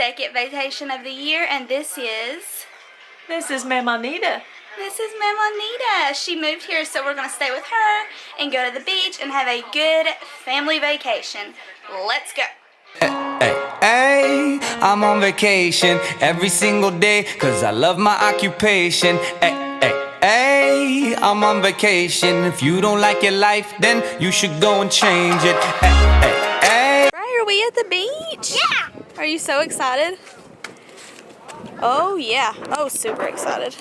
second vacation of the year, and this is Mamonita. This is Mamonita. She moved here, so we're going to stay with her and go to the beach and have a good family vacation. Let's go. Hey, I'm on vacation every single day, cause I love my occupation. Hey, I'm on vacation. If you don't like your life, then you should go and change it. Hey. Right, are we at the beach? Yeah. Are you so excited? Oh, yeah. Oh, super excited.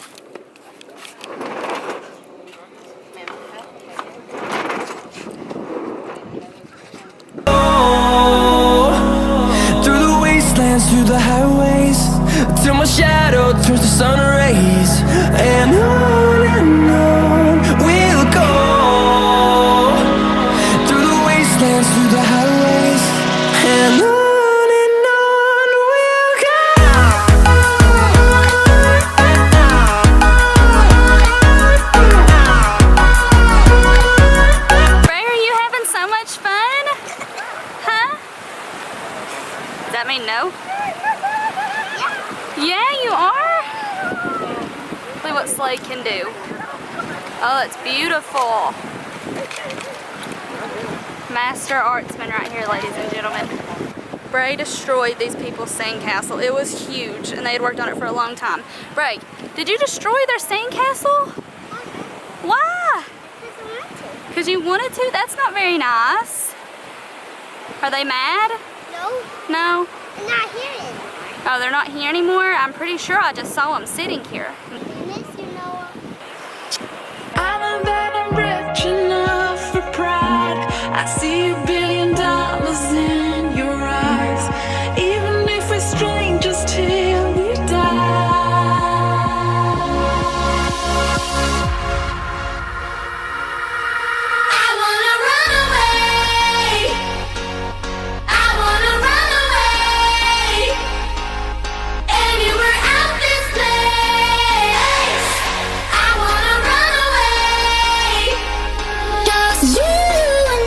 Through the highways, till my shadow turns to sun rays, and on we'll go. Through the wastelands, through the highways, and on we'll go. Ray, are you having so much fun? Huh? Does that mean no? Yeah, you are. Look what Slade can do. Oh, it's beautiful. Master artsman right here, ladies and gentlemen. Bray destroyed these people's sandcastle. It was huge, and they had worked on it for a long time. Bray, did you destroy their sandcastle? Why? Because you wanted to? That's not very nice. Are they mad? No. No? I'm not here anymore. Oh, they're not here anymore? I'm pretty sure I just saw them sitting here. I know that I'm rich enough for pride. I see $1 billion in